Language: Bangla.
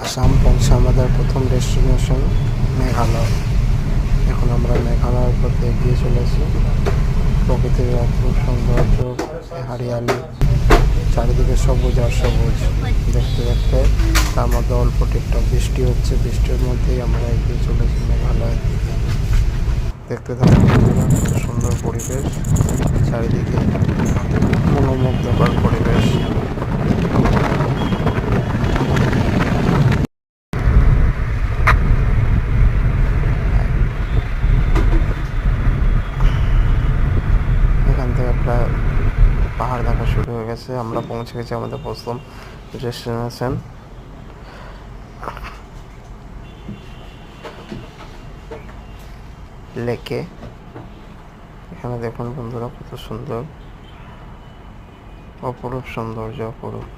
আসাম পৌঁছে আমাদের প্রথম ডেস্টিনেশন মেঘালয়। এখন আমরা মেঘালয়ের পথে এগিয়ে চলেছি। প্রকৃতির অপরূপ সৌন্দর্য, হারিয়ালি, চারিদিকে সবুজ আর সবুজ দেখতে দেখতে তার মধ্যে অল্প টিপটাপ বৃষ্টি হচ্ছে। বৃষ্টির মধ্যেই আমরা এগিয়ে চলেছি মেঘালয়। দেখতে থাকুন বন্ধুরা, কত সুন্দর পরিবেশ, চারিদিকে মনোমুগ্ধকর পরিবেশ। এখান থেকে প্রায় পাহাড় দেখা শুরু হয়ে গেছে। আমরা পৌঁছে গেছি আমাদের প্রথম ডেস্টিনেশন লেকে। এখানে দেখুন বন্ধুরা, কত সুন্দর, অপরূপ সৌন্দর্য, অপরূপ।